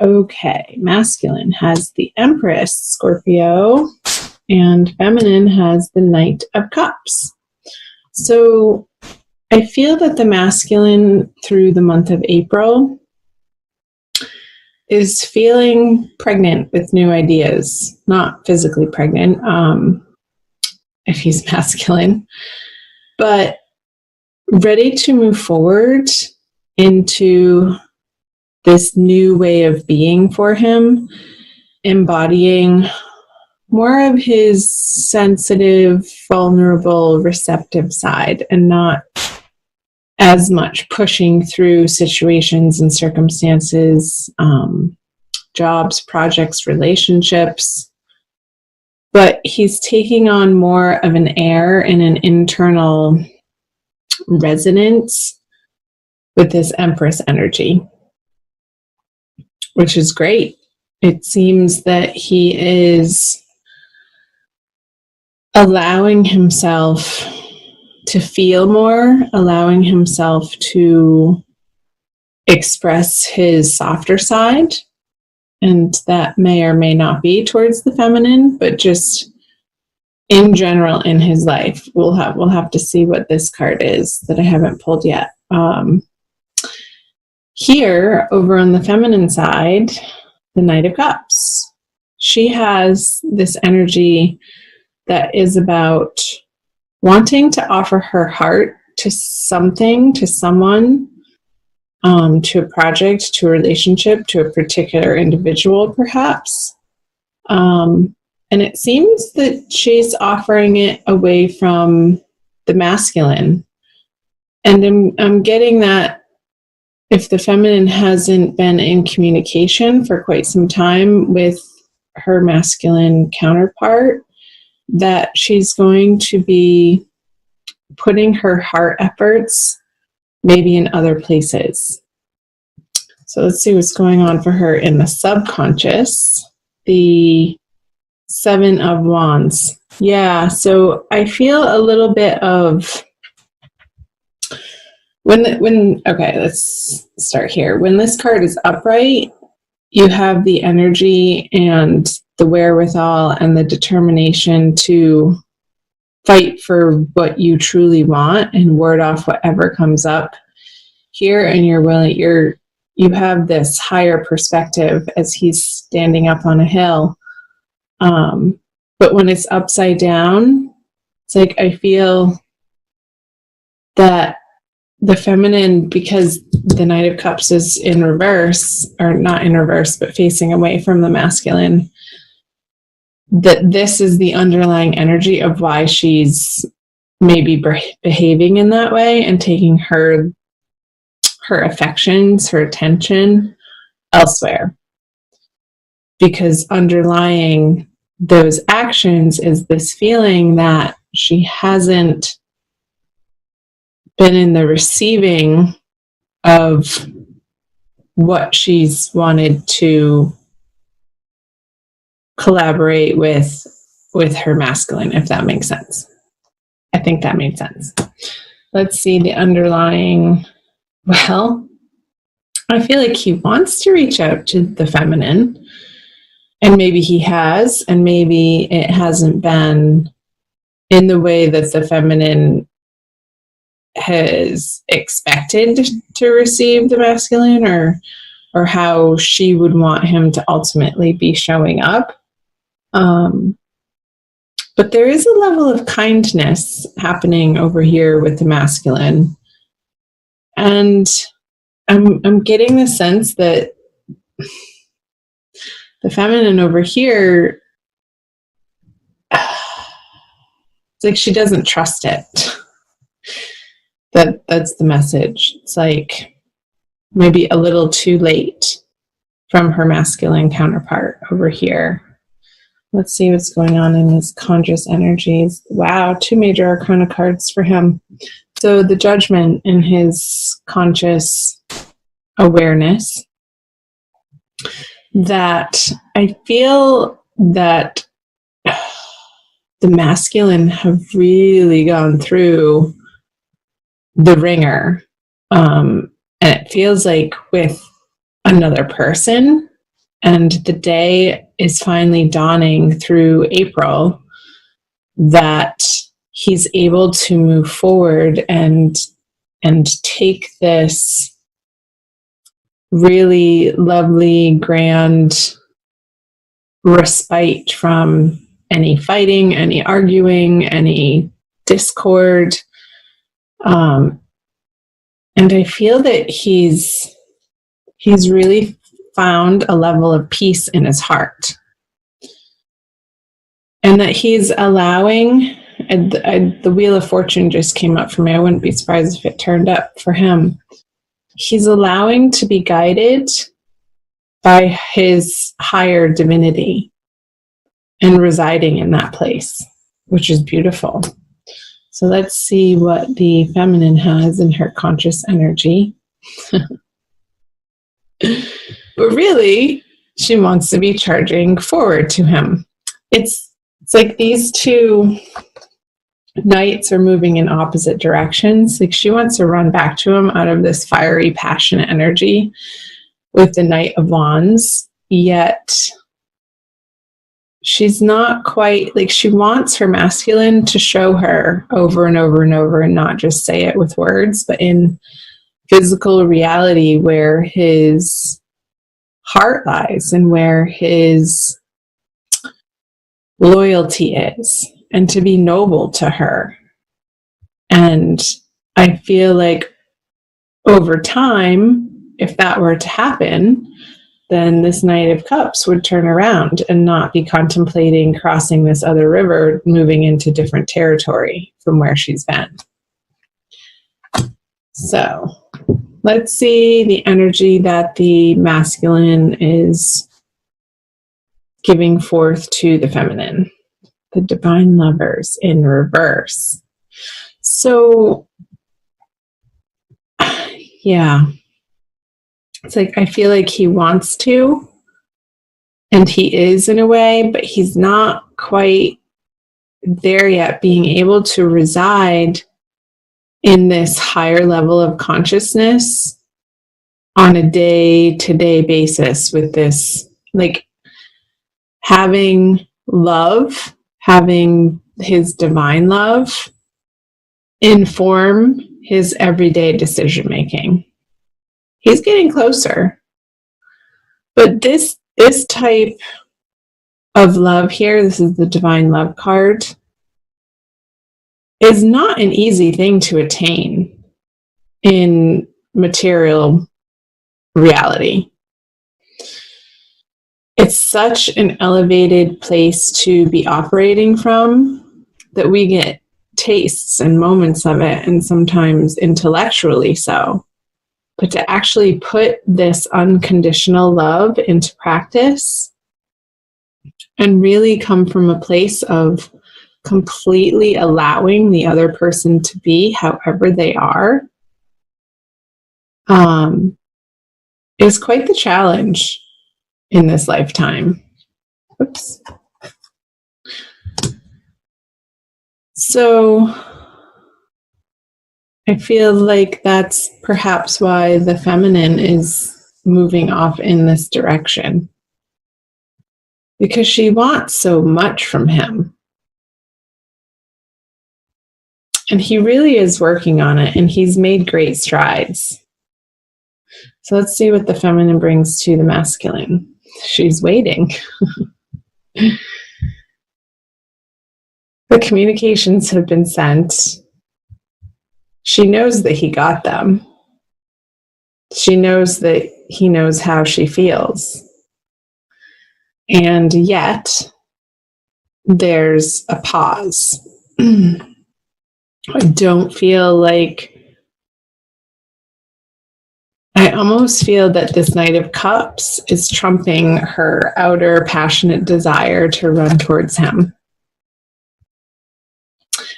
Okay, masculine has the Empress, Scorpio, and feminine has the Knight of Cups. So I feel that the masculine through the month of April is feeling pregnant with new ideas, not physically pregnant, if he's masculine, but ready to move forward into this new way of being for him, embodying more of his sensitive, vulnerable, receptive side, and not as much pushing through situations and circumstances, jobs, projects, relationships. But he's taking on more of an air and an internal resonance with this Empress energy, which is great. It seems that he is allowing himself to feel more, allowing himself to express his softer side. And that may or may not be towards the feminine, but just in general in his life. We'll have to see what this card is that I haven't pulled yet. Here, over on the feminine side, the Knight of Cups. She has this energy that is about wanting to offer her heart to something, to someone, to a project, to a relationship, to a particular individual, perhaps. And it seems that she's offering it away from the masculine. And I'm getting that if the feminine hasn't been in communication for quite some time with her masculine counterpart, that she's going to be putting her heart efforts maybe in other places. So let's see what's going on for her in the subconscious. The Seven of Wands. Yeah, so I feel a little bit of okay, let's start here. When this card is upright, you have the energy and the wherewithal and the determination to fight for what you truly want and ward off whatever comes up here, and you have this higher perspective as he's standing up on a hill. But when it's upside down, it's like I feel that the feminine, because the Knight of Cups is in reverse, or not in reverse, but facing away from the masculine, that this is the underlying energy of why she's maybe behaving in that way and taking her affections, her attention elsewhere. Because underlying those actions is this feeling that she hasn't been in the receiving of what she's wanted to collaborate with her masculine, if that makes sense. I think that made sense. Let's see the underlying. Well, I feel like he wants to reach out to the feminine, and maybe he has, and maybe it hasn't been in the way that the feminine has expected to receive the masculine, or how she would want him to ultimately be showing up. But there is a level of kindness happening over here with the masculine. And I'm getting the sense that the feminine over here, it's like she doesn't trust it. That's the message. It's like maybe a little too late from her masculine counterpart over here. Let's see what's going on in his conscious energies. Wow, 2 major arcana cards for him. So the Judgment in his conscious awareness, that I feel that the masculine have really gone through the ringer. And it feels like with another person, And the day is finally dawning through April that he's able to move forward and take this really lovely, grand respite from any fighting, any arguing, any discord. And I feel that he's really found a level of peace in his heart. And that he's allowing, the Wheel of Fortune just came up for me. I wouldn't be surprised if it turned up for him. He's allowing to be guided by his higher divinity and residing in that place, which is beautiful. So let's see what the feminine has in her conscious energy. But really, she wants to be charging forward to him. It's like these two knights are moving in opposite directions. Like she wants to run back to him out of this fiery, passionate energy with the Knight of Wands, yet she's not quite, like she wants her masculine to show her over and over and over and not just say it with words, but in physical reality where his heart lies and where his loyalty is, and to be noble to her. And I feel like over time, if that were to happen, then this Knight of Cups would turn around and not be contemplating crossing this other river, moving into different territory from where she's been. So let's see the energy that the masculine is giving forth to the feminine. The Divine Lovers in reverse. So, yeah. It's like, I feel like he wants to, and he is in a way, but he's not quite there yet, being able to reside in this higher level of consciousness on a day-to-day basis with this, like, having love, having his divine love inform his everyday decision-making. He's getting closer. But this type of love here, this is the Divine Love card, is not an easy thing to attain in material reality. It's such an elevated place to be operating from that we get tastes and moments of it, and sometimes intellectually so. But to actually put this unconditional love into practice and really come from a place of completely allowing the other person to be however they are, is quite the challenge in this lifetime. Oops. So I feel like that's perhaps why the feminine is moving off in this direction, because she wants so much from him. And he really is working on it, and he's made great strides. So let's see what the feminine brings to the masculine. She's waiting. The communications have been sent. She knows that he got them. She knows that he knows how she feels. And yet, there's a pause. I don't feel like, I almost feel that this Knight of Cups is trumping her outer passionate desire to run towards him.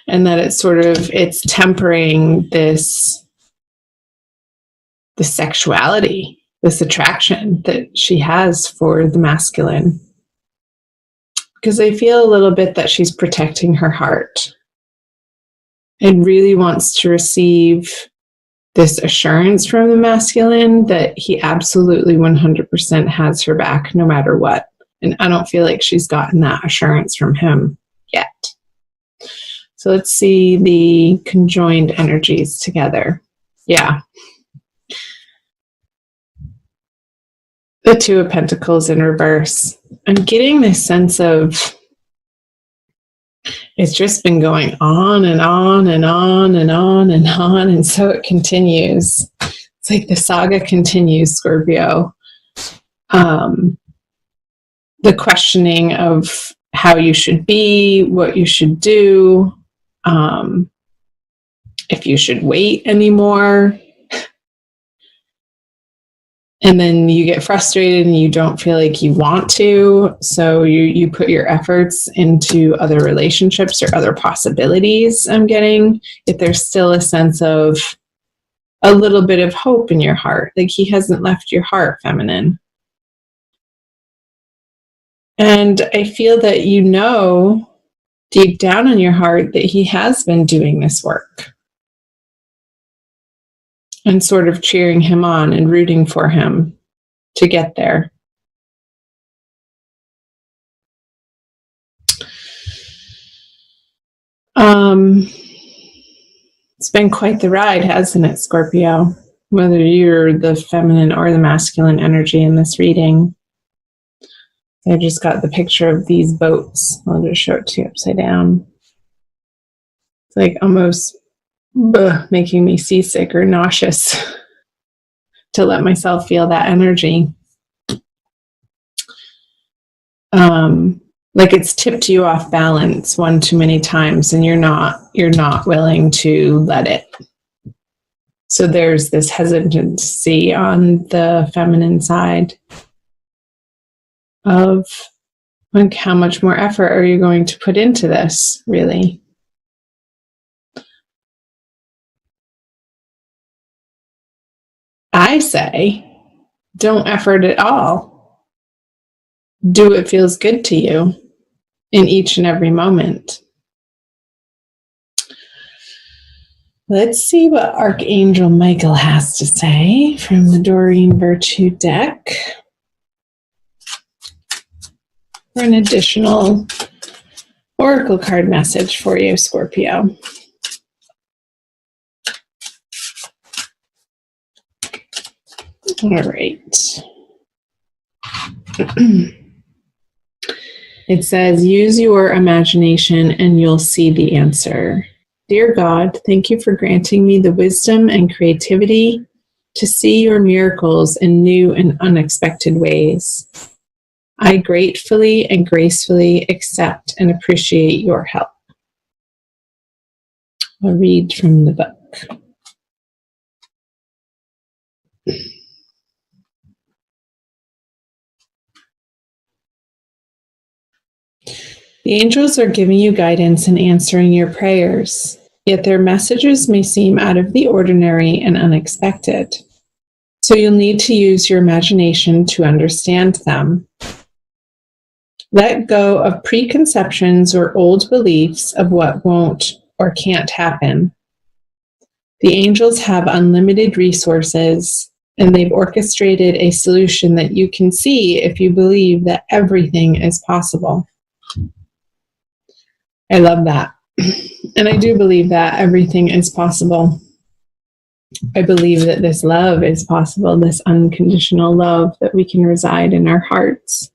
And that it's tempering this sexuality, this attraction that she has for the masculine. Because I feel a little bit that she's protecting her heart and really wants to receive this assurance from the masculine that he absolutely 100% has her back no matter what. And I don't feel like she's gotten that assurance from him yet. So let's see the conjoined energies together. Yeah. The Two of Pentacles in reverse. I'm getting this sense of it's just been going on and on and on and on and on. And so it continues. It's like the saga continues, Scorpio. The questioning of how you should be, what you should do, if you should wait anymore. And then you get frustrated and you don't feel like you want to. So you put your efforts into other relationships or other possibilities, I'm getting. If there's still a sense of a little bit of hope in your heart. Like he hasn't left your heart, feminine. And I feel that you know deep down in your heart that he has been doing this work. And sort of cheering him on and rooting for him to get there. It's been quite the ride, hasn't it, Scorpio? Whether you're the feminine or the masculine energy in this reading. I just got the picture of these boats. I'll just show it to you upside down. It's like almost making me seasick or nauseous to let myself feel that energy. Like it's tipped you off balance one too many times and you're not willing to let it. So there's this hesitancy on the feminine side of like how much more effort are you going to put into this, really? I say, don't effort at all. Do what feels good to you in each and every moment. Let's see what Archangel Michael has to say from the Doreen Virtue deck for an additional oracle card message for you, Scorpio. All right. It says, use your imagination and you'll see the answer. Dear God, thank you for granting me the wisdom and creativity to see your miracles in new and unexpected ways. I gratefully and gracefully accept and appreciate your help. I'll read from the book. The angels are giving you guidance and answering your prayers, yet their messages may seem out of the ordinary and unexpected. So you'll need to use your imagination to understand them. Let go of preconceptions or old beliefs of what won't or can't happen. The angels have unlimited resources, and they've orchestrated a solution that you can see if you believe that everything is possible. I love that. And I do believe that everything is possible. I believe that this love is possible, this unconditional love that we can reside in our hearts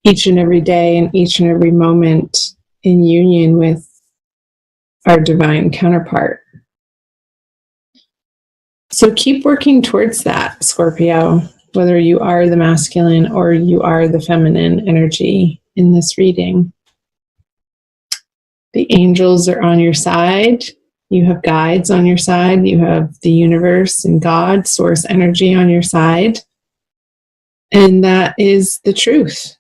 each and every day and each and every moment in union with our divine counterpart. So keep working towards that, Scorpio, whether you are the masculine or you are the feminine energy in this reading. The angels are on your side. You have guides on your side. You have the universe and God, source energy on your side. And that is the truth.